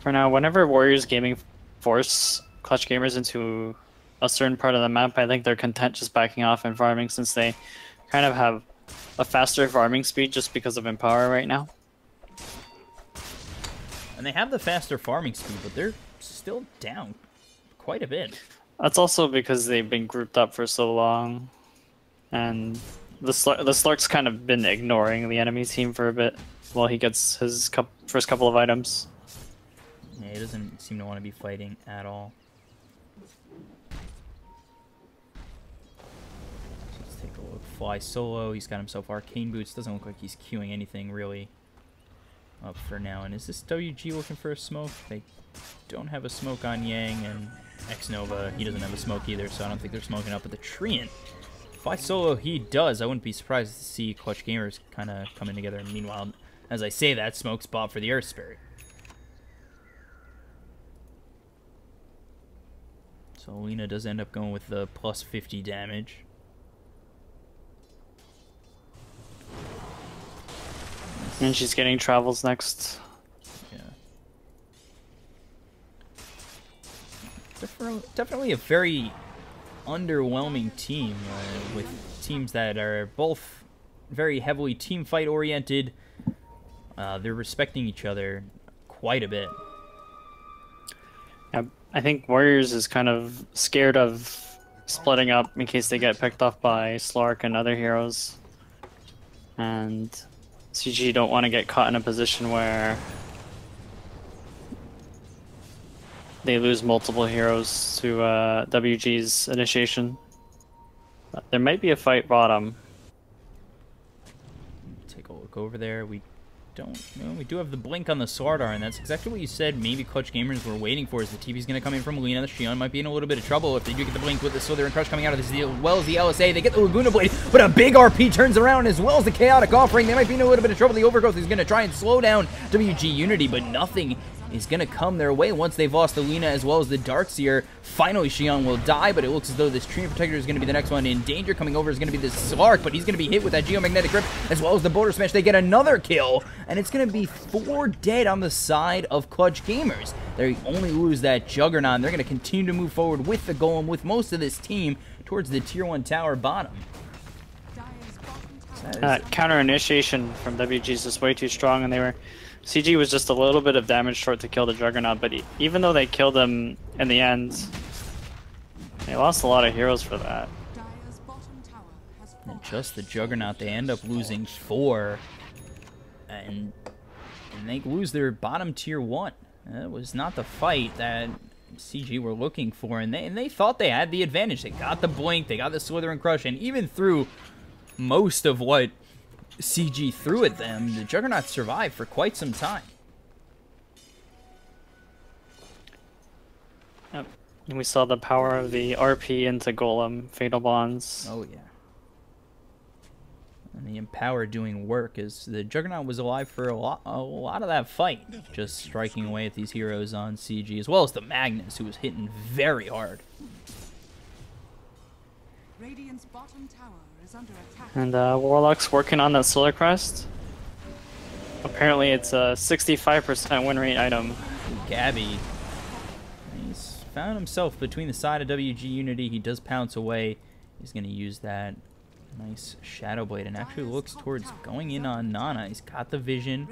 For now, whenever Warriors Gaming force Clutch Gamers into a certain part of the map, I think they're content just backing off and farming, since they kind of have a faster farming speed just because of Empower right now. And they have the faster farming speed, but they're still down quite a bit. That's also because they've been grouped up for so long, and the Slark's kind of been ignoring the enemy team for a bit while he gets his first couple of items. Yeah, he doesn't seem to want to be fighting at all. Let's take a look. Fly solo. He's got himself arcane boots. Doesn't look like he's queuing anything really up for now. And is this WG looking for a smoke? They don't have a smoke on Yang, and X-Nova, he doesn't have a smoke either, so I don't think they're smoking up. But the Treant, Fly solo he does. I wouldn't be surprised to see Clutch Gamers kind of coming together. Meanwhile, as I say that, smoke spot for the Earth Spirit. So Lena does end up going with the plus 50 damage. And she's getting travels next. Yeah. Definitely a very underwhelming team, with teams that are both very heavily team fight oriented. They're respecting each other quite a bit. I think Warriors is kind of scared of splitting up in case they get picked off by Slark and other heroes. And CG don't want to get caught in a position where they lose multiple heroes to WG's initiation. But there might be a fight bottom. Take a look over there. We do have the blink on the Slardar, and that's exactly what you said maybe Clutch Gamers were waiting for, is the TV's going to come in from Lena. The Xion might be in a little bit of trouble if they do get the blink with the Slither and Crush coming out of this deal, as well as the LSA. They get the Laguna Blade, but a big RP turns around, as well as the Chaotic Offering. They might be in a little bit of trouble. The Overgrowth is going to try and slow down WG.Unity, but nothing is going to come their way once they've lost the Lena as well as the Darkseer. Finally, Xion will die, but it looks as though this Treant Protector is going to be the next one in danger. Coming over is going to be this Slark, but he's going to be hit with that Geomagnetic Grip as well as the Boulder Smash. They get another kill, and it's going to be 4 dead on the side of Clutch Gamers. They only lose that Juggernaut, and they're going to continue to move forward with the Golem, with most of this team towards the Tier 1 tower bottom. Counter initiation from WG is just way too strong, and CG was just a little bit of damage short to kill the Juggernaut, but even though they killed him in the end, they lost a lot of heroes for that. And just the Juggernaut, they end up losing 4, and they lose their bottom Tier 1. That was not the fight that CG were looking for, and they thought they had the advantage. They got the blink, they got the Slither and Crush, and even through most of what CG threw at them, the Juggernaut survived for quite some time. Yep. And we saw the power of the RP into Golem, Fatal Bonds. Oh yeah. And the Empower doing work, as the Juggernaut was alive for a lot of that fight, just striking away at these heroes on CG, as well as the Magnus, who was hitting very hard. Radiant's bottom tower is under attack. And Warlock's working on that Solar Crest. Apparently it's a 65% win rate item. Gabby, he's found himself between the side of WG.Unity. He does pounce away. He's going to use that nice Shadow Blade and actually looks towards going in on Nana. He's got the vision.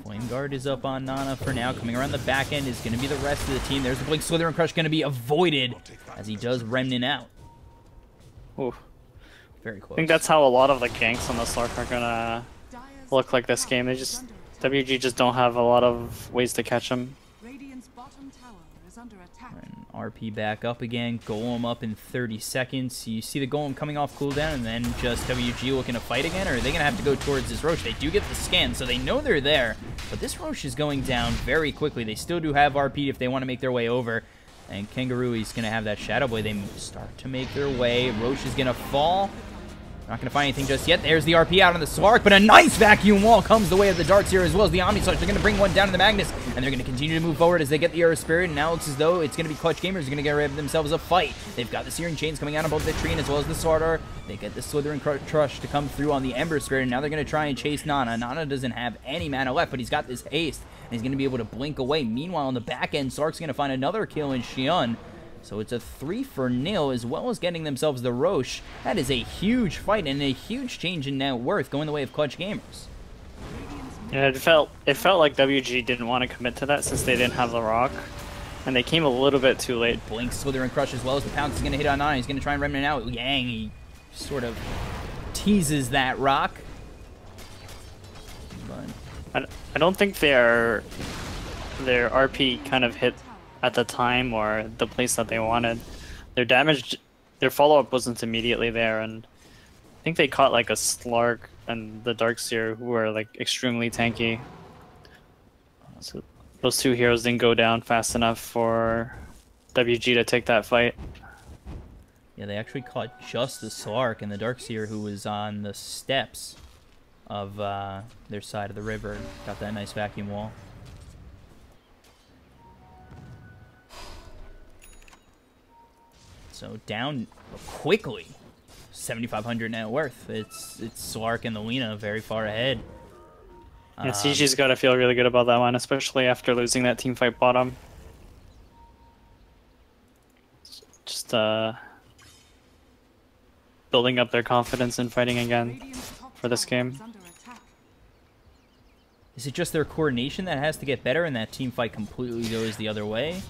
Flame Guard is up on Nana for now. Coming around the back end is going to be the rest of the team. There's the Blink. Slither and Crush going to be avoided as he does Remnant out. Ooh. Very close. I think that's how a lot of the ganks on the Slark are gonna look like this game. WG just don't have a lot of ways to catch him. Radiant's bottom tower is under attack. And RP back up again. Golem up in 30 seconds. You see the Golem coming off cooldown, and then just WG looking to fight again, or are they going to have to go towards this Roche? They do get the scan, so they know they're there, but this Roche is going down very quickly. They still do have RP if they want to make their way over, and Kangaroo is going to have that Shadow Blade. They start to make their way. Roche is going to fall. Not going to find anything just yet. There's the RP out on the Slark, but a nice vacuum wall comes the way of the darts here, as well as the Omni Slash. They're going to bring one down to the Magnus, and they're going to continue to move forward as they get the Air Spirit, and now it looks as though it's going to be Clutch Gamers going to get rid of themselves a fight. They've got the Searing Chains coming out on both the Trine as well as the Slardar. They get the Slithering Crush to come through on the Ember Spirit, and now they're going to try and chase Nana. Nana doesn't have any mana left, but he's got this haste, and he's going to be able to blink away. Meanwhile, on the back end, Slark's going to find another kill in Xion. So it's a 3-0, as well as getting themselves the Roche. That is a huge fight and a huge change in net worth going the way of Clutch Gamers. Yeah, it felt like WG didn't want to commit to that since they didn't have the rock, and they came a little bit too late. Blink, Slither, and Crush as well as the Pounce is going to hit on Nana. He's going to try and remnant out. Yang, he sort of teases that rock. But I don't think their RP kind of hit at the time or the place that they wanted. Their damage, their follow-up wasn't immediately there, and I think they caught like a Slark and the Darkseer, who were like extremely tanky. So those two heroes didn't go down fast enough for WG to take that fight. yeah, they actually caught just the Slark and the Darkseer, who was on the steps of their side of the river. Got that nice vacuum wall. So down quickly, 7,500 net worth. It's Slark and the Lina very far ahead. Yeah, CG's got to feel really good about that one, especially after losing that team fight bottom. Just building up their confidence in fighting again for this game. Is it just their coordination that has to get better and that team fight completely goes the other way?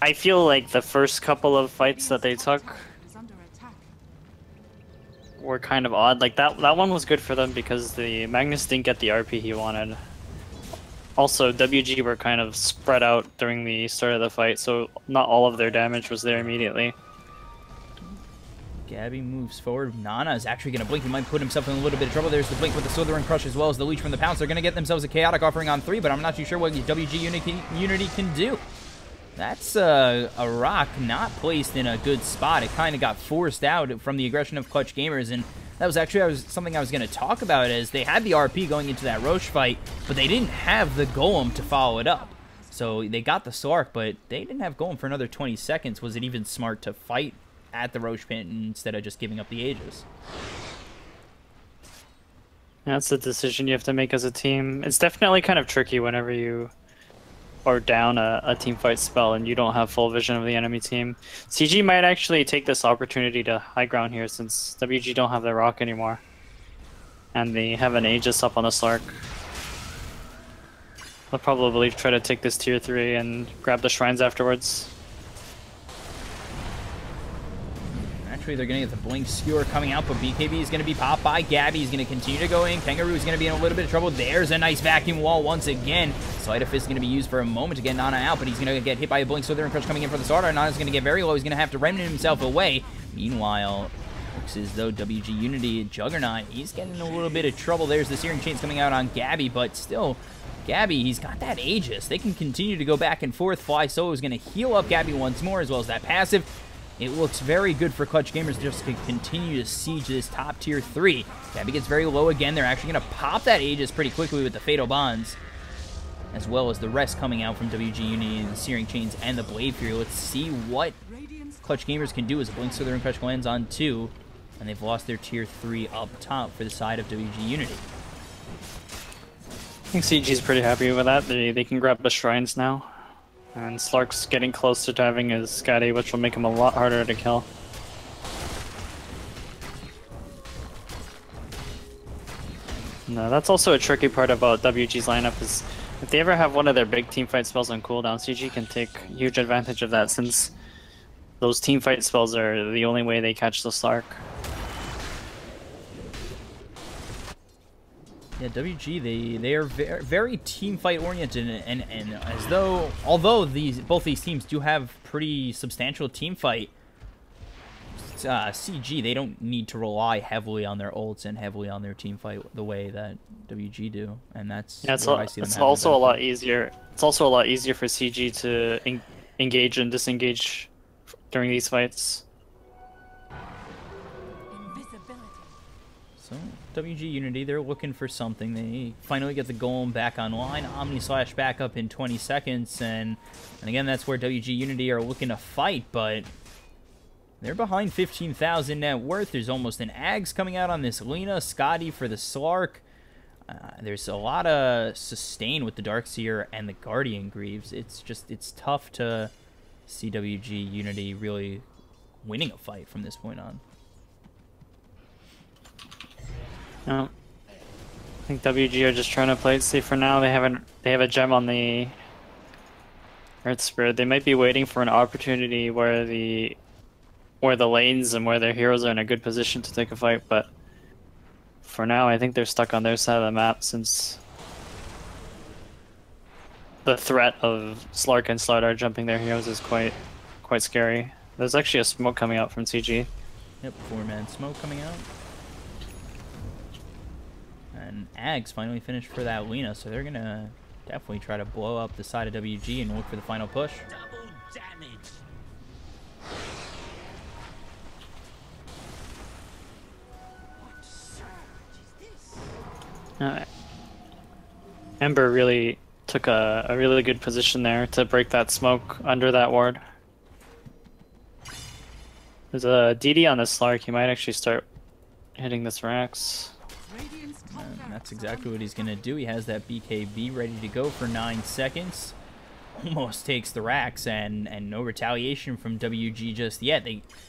I feel like the first couple of fights that they took were kind of odd. Like that one was good for them because the Magnus didn't get the RP he wanted. Also, WG were kind of spread out during the start of the fight, so not all of their damage was there immediately. Gabby moves forward. Nana is actually going to blink. He might put himself in a little bit of trouble. There's the blink with the Slither and Crush as well as the Leech from the Pounce. They're going to get themselves a Chaotic offering on 3, but I'm not too sure what WG.Unity can do. That's a rock not placed in a good spot. It kind of got forced out from the aggression of Clutch Gamers, and that was actually something I was going to talk about, as they had the RP going into that Roche fight, but they didn't have the Golem to follow it up. So they got the Slark, but they didn't have Golem for another 20 seconds. Was it even smart to fight at the Roche pit instead of just giving up the Aegis? That's the decision you have to make as a team. It's definitely kind of tricky whenever you are down a team fight spell and you don't have full vision of the enemy team. CG might actually take this opportunity to high ground here since WG don't have their rock anymore. And they have an Aegis up on the Slark. They'll probably try to take this tier 3 and grab the shrines afterwards. Actually, they're going to get the Blink Skewer coming out, but BKB is going to be popped by Gabby. He's going to continue to go in. Kangaroo is going to be in a little bit of trouble. There's a nice vacuum wall once again. Sleight of Fist is going to be used for a moment to get Nana out, but he's going to get hit by a Blink Slither and Crush coming in for the Slardar. Nana's going to get very low. He's going to have to remnant himself away. Meanwhile, looks as though WG.Unity Juggernaut, he's getting in a little bit of trouble. There's the Searing Chains coming out on Gabby, but still, Gabby, he's got that Aegis. They can continue to go back and forth. Fly Solo is going to heal up Gabby once more, as well as that passive. It looks very good for Clutch Gamers just to continue to siege this top tier 3. Gabby gets very low again. They're actually going to pop that Aegis pretty quickly with the Fatal Bonds, as well as the rest coming out from WG.Unity and the Searing Chains and the Blade Fury. Let's see what Clutch Gamers can do as a Blink Slither and Crush lands on 2, and they've lost their tier 3 up top for the side of WG.Unity. I think CG's pretty happy with that. They can grab the shrines now. And Slark's getting closer to having his Scatty, which will make him a lot harder to kill. No, that's also a tricky part about WG's lineup, is if they ever have one of their big teamfight spells on cooldown, CG can take huge advantage of that, since those teamfight spells are the only way they catch the Slark. Yeah, WG, they are very team fight oriented, and as though, although both these teams do have pretty substantial team fight, CG, they don't need to rely heavily on their ults and heavily on their team fight the way that WG do, and that's Yeah, it's also a lot easier. It's also a lot easier for CG to engage and disengage during these fights. So WG.Unity, they're looking for something. They finally get the golem back online. Omni Slash back up in 20 seconds, and again, that's where WG.Unity are looking to fight, but they're behind 15,000 net worth. There's almost an Ags coming out on this Lena. Scotty for the Slark. There's a lot of sustain with the Darkseer and the Guardian Greaves. It's tough to see WG.Unity really winning a fight from this point on. No. I think WG are just trying to play it safe for now. They have a gem on the Earth Spirit. They might be waiting for an opportunity where the lanes and where their heroes are in a good position to take a fight, but for now I think they're stuck on their side of the map since the threat of Slark and Slardar jumping their heroes is quite scary. There's actually a smoke coming out from CG. Yep, 4-man smoke coming out. And Ags finally finished for that Lena, so they're gonna definitely try to blow up the side of WG and look for the final push. Double damage. Ember really took a really good position there to break that smoke under that ward. There's a DD on this Slark. He might actually start hitting this Rax. And that's exactly what he's going to do. He has that BKB ready to go for 9 seconds. Almost takes the Rax, and no retaliation from WG just yet.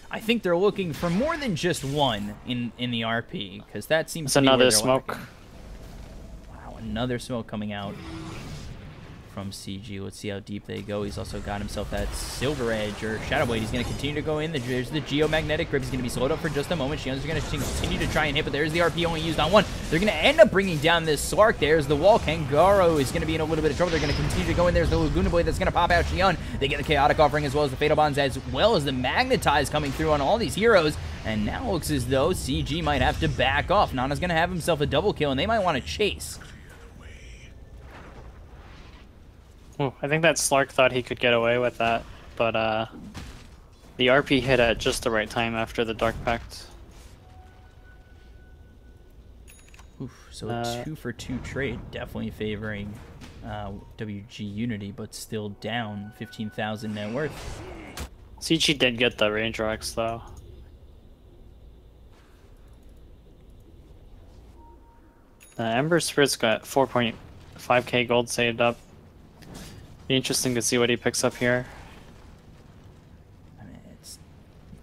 I think they're looking for more than just one in the RP, because that seems it's to be another where they're smoke. lacking. Wow, another smoke coming out from CG. Let's see how deep they go. He's also got himself that Silver Edge or Shadow Blade. He's going to continue to go in. There's the Geomagnetic Grip. He's going to be slowed up for just a moment. Shion's going to continue to try and hit, but there's the RP only used on one. They're going to end up bringing down this Slark. There's the wall. Kangaro is going to be in a little bit of trouble. They're going to continue to go in. There's the Laguna Blade that's going to pop out Shion. They get the Chaotic Offering as well as the Fatal Bonds, as well as the Magnetize coming through on all these heroes. And now it looks as though CG might have to back off. Nana's going to have himself a double kill, and they might want to chase. Ooh, I think that Slark thought he could get away with that, but the RP hit at just the right time after the Dark Pact. Oof, so a 2-for-2 trade, definitely favoring WG.Unity, but still down 15,000 net worth. CG did get the range Rax though. Ember Spirit's got 4.5k gold saved up. Be interesting to see what he picks up here. I mean,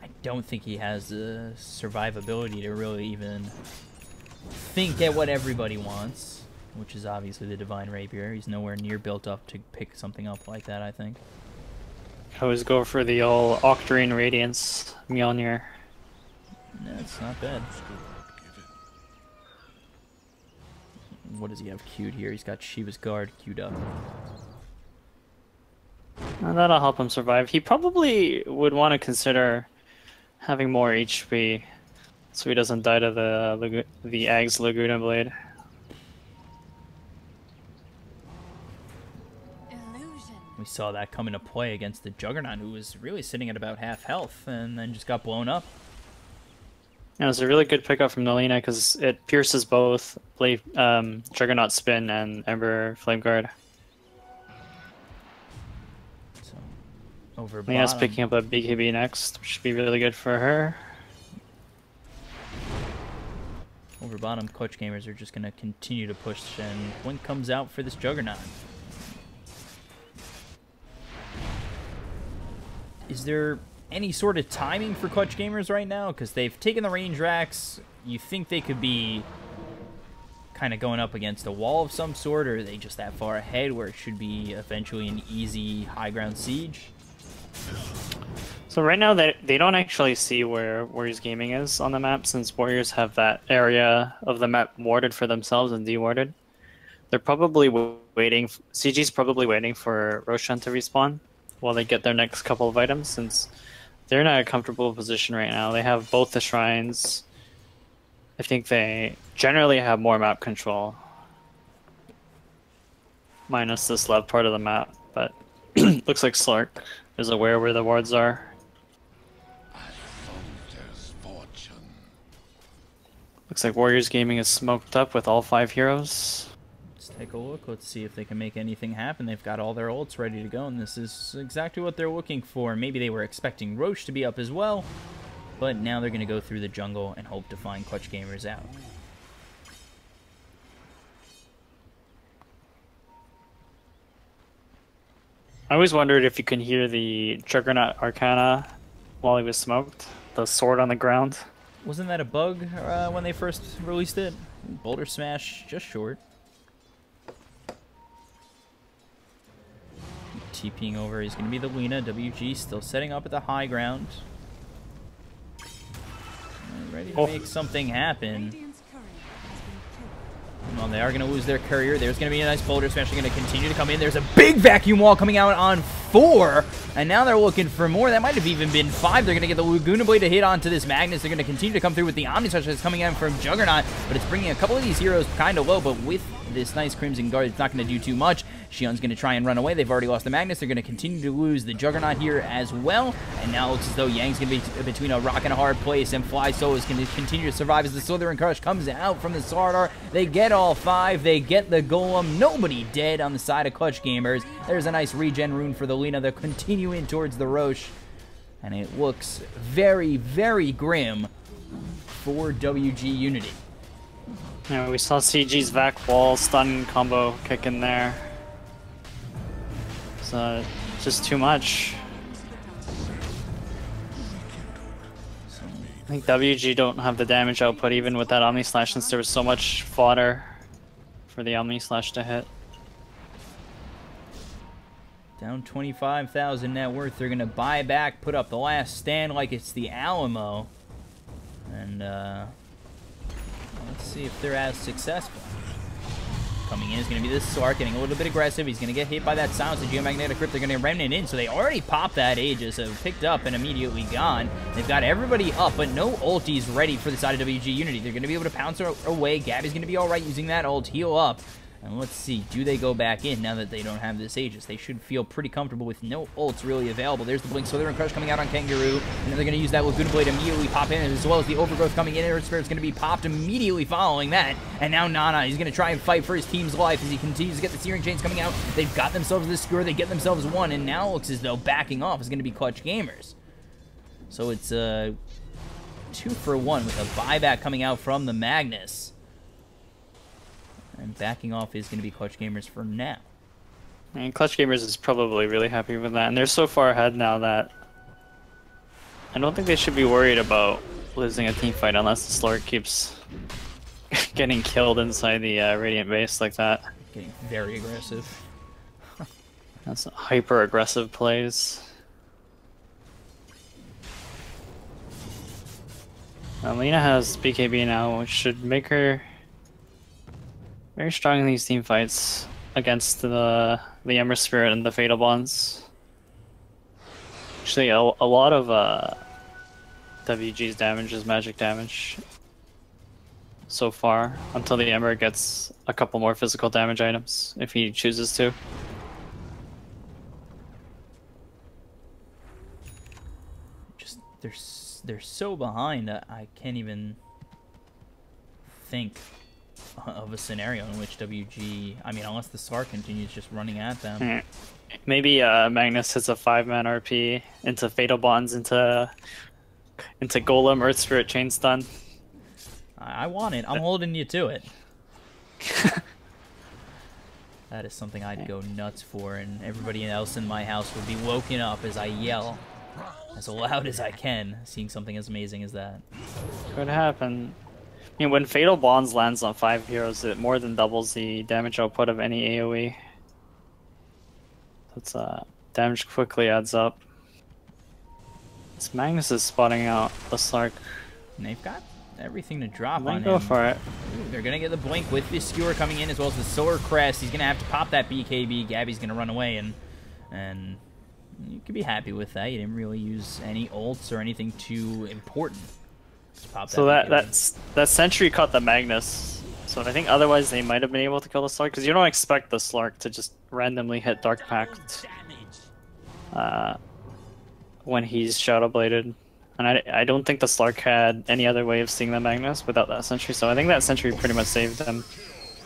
I don't think he has the survivability to really even think at what everybody wants, which is obviously the Divine Rapier. He's nowhere near built up to pick something up like that, I think. I always go for the old Octarine Radiance Mjolnir. That's not bad. What does he have queued here? He's got Shiva's Guard queued up. That'll help him survive. He probably would want to consider having more HP so he doesn't die to the Ags Laguna Blade. Illusion. We saw that come into play against the Juggernaut, who was really sitting at about half health and then just got blown up. Yeah, it was a really good pickup from Nalina because it pierces both Juggernaut Spin and Ember Flame Guard. Over Lena's bottom. picking up a BKB next, which should be really good for her. Over bottom, Clutch Gamers are just going to continue to push, and Blink comes out for this Juggernaut. Is there any sort of timing for Clutch Gamers right now? Because they've taken the range racks. You think they could be kind of going up against a wall of some sort, or are they just that far ahead where it should be eventually an easy high ground siege? So right now they don't actually see where Warriors Gaming is on the map, since Warriors have that area of the map warded for themselves and dewarded. They're probably waiting. CG's probably waiting for Roshan to respawn while they get their next couple of items, since they're in a comfortable position right now. They have both the shrines. I think they generally have more map control, minus this left part of the map. But looks like Slark is aware where the wards are. Looks like Warriors Gaming is smoked up with all 5 heroes. Let's take a look. Let's see if they can make anything happen. They've got all their ults ready to go, and this is exactly what they're looking for. Maybe they were expecting Roche to be up as well, but now they're going to go through the jungle and hope to find Clutch Gamers out. I always wondered if you can hear the Juggernaut Arcana while he was smoked. The sword on the ground. Wasn't that a bug when they first released it? Boulder Smash, just short. TPing over, he's going to be the Lina. WG still setting up at the high ground. And ready to make something happen. Radiant's courier has been killed. Well, they are going to lose their courier. There's going to be a nice Boulder Smash. They're going to continue to come in. There's a big vacuum wall coming out on 4. And now they're looking for more. That might have even been 5. They're going to get the Laguna Blade to hit onto this Magnus. They're going to continue to come through with the Omni Slash that's coming in from Juggernaut. But it's bringing a couple of these heroes kind of low. But with this nice Crimson Guard, it's not going to do too much. Xion's going to try and run away. They've already lost the Magnus. They're going to continue to lose the Juggernaut here as well. And now it looks as though Yang's going to be between a rock and a hard place. And Fly Solo is going to continue to survive as the Slithering Crush comes out from the Sardar. They get all 5. They get the Golem. Nobody dead on the side of Clutch Gamers. There's a nice regen rune for the Lina. They're continuing towards the Roche. And it looks very, very grim for WG.Unity. Yeah, we saw CG's Vac Wall stun combo kick in there. So just too much. I think WG don't have the damage output even with that Omni Slash, since there was so much fodder for the Omni Slash to hit. Down 25,000 net worth. They're going to buy back, put up the last stand like it's the Alamo. And let's see if they're as successful. Coming in is going to be this Slark, getting a little bit aggressive. He's going to get hit by that Silence, the Geomagnetic Crypt. They're going to Remnant in, so they already popped that Aegis, so picked up and immediately gone. They've got everybody up, but no ultis ready for the side of WG.Unity. They're going to be able to pounce away. Gabby's going to be all right using that ult, heal up. And let's see, do they go back in now that they don't have this Aegis? They should feel pretty comfortable with no ults really available. There's the Blink Slithering Crush coming out on Kangaroo, and then they're going to use that Laguna Blade immediately pop in, as well as the Overgrowth coming in. Earth Spirit's going to be popped immediately following that. And now Nana, he's going to try and fight for his team's life as he continues to get the Searing Chains coming out. They've got themselves this skewer, they get themselves one, and now it looks as though backing off is going to be Clutch Gamers. So it's 2 for 1 with a buyback coming out from the Magnus. And backing off is going to be Clutch Gamers for now. And Clutch Gamers is probably really happy with that. And they're so far ahead now that I don't think they should be worried about losing a team fight unless the Slurk keeps getting killed inside the Radiant base like that. Getting very aggressive. That's hyper aggressive plays. Lina has BKB now, which should make her very strong in these team fights against the Ember Spirit and the Fatal Bonds. Actually, a lot of WG's damage is magic damage so far, until the Ember gets a couple more physical damage items, if he chooses to. Just, they're so behind, I can't even think of a scenario in which WG, I mean, unless the SAR continues just running at them. Maybe Magnus hits a 5-man RP into Fatal Bonds, into Golem, Earth Spirit, Chain Stun. I want it. I'm holding you to it. That is something I'd go nuts for, and everybody else in my house would be woken up as I yell as loud as I can, seeing something as amazing as that. Could happen. I mean, when Fatal Bonds lands on 5 heroes, it more than doubles the damage output of any AoE. That's damage quickly adds up. This Magnus is spotting out the Slark. And they've got everything to drop Then on go him. for it. Ooh, they're going to get the blink with the skewer coming in as well as the solar crest. He's going to have to pop that BKB. Gabby's going to run away, and you could be happy with that. You didn't really use any ults or anything too important. Just pop So BKB. that sentry caught the Magnus. So I think otherwise they might have been able to kill the Slark, because you don't expect the Slark to just randomly hit Dark Pact when he's Shadow Bladed. And I don't think the Slark had any other way of seeing the Magnus without that sentry, so I think that sentry pretty much saved him.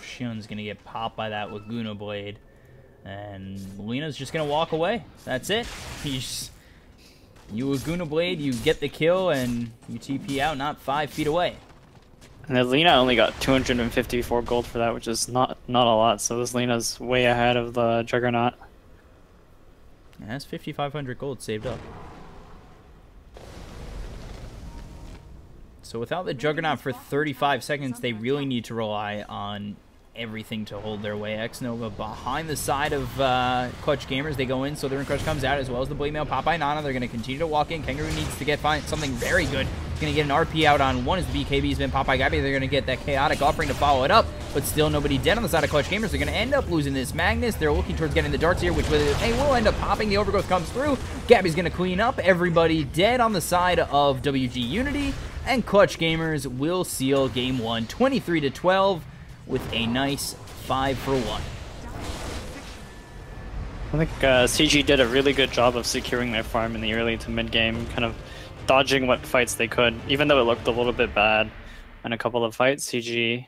Shion's going to get popped by that Laguna Blade. And Lena's just going to walk away. That's it. You Laguna Blade, you get the kill, and you TP out not 5 feet away. And then Lena only got 254 gold for that, which is not a lot, so this Lena's way ahead of the Juggernaut. And that's 5,500 gold saved up. So without the Juggernaut for 35 seconds, they really need to rely on everything to hold their way. X-Nova behind the side of Clutch Gamers. They go in, so their Crush comes out, as well as the Blade Mail pop by Nana. They're going to continue to walk in. Kangaroo needs to find something very good. He's going to get an RP out on one as the BKB's been popped by Gabby. They're going to get that Chaotic Offering to follow it up, but still nobody dead on the side of Clutch Gamers. They're going to end up losing this Magnus. They're looking towards getting the darts here, which they will end up popping. The Overgrowth comes through. Gabby's going to clean up. Everybody dead on the side of WG.Unity, and Clutch Gamers will seal Game 1 23-12 with a nice 5-for-1. I think CG did a really good job of securing their farm in the early to mid game, kind of dodging what fights they could. Even though it looked a little bit bad in a couple of fights, CG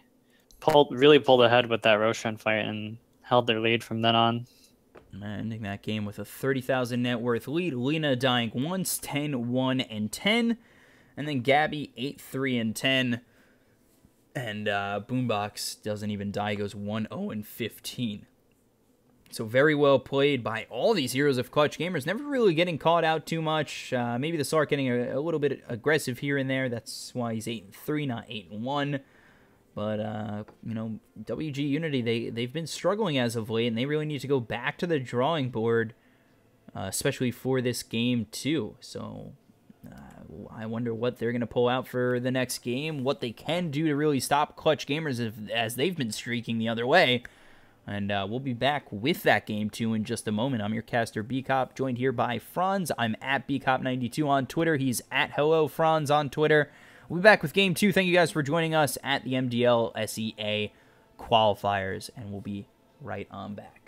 really pulled ahead with that Roshan fight and held their lead from then on. Ending that game with a 30,000 net worth lead. Lena dying once, 10-1 and 10, and then Gabby 8-3 and 10. And Boombox doesn't even die, he goes 1-0 and 15. So very well played by all these heroes of Clutch Gamers. Never really getting caught out too much. Maybe the Sark getting a little bit aggressive here and there. That's why he's 8-3, not 8-1. But, you know, WG.Unity, they've been struggling as of late, and they really need to go back to the drawing board, especially for this game too. So I wonder what they're going to pull out for the next game, what they can do to really stop Clutch Gamers as they've been streaking the other way. And we'll be back with that game, too, in just a moment. I'm your caster, Bcop, joined here by Franz. I'm at Bcop92 on Twitter. He's at Hello Franz on Twitter. We'll be back with Game 2. Thank you guys for joining us at the MDL SEA Qualifiers, and we'll be right on back.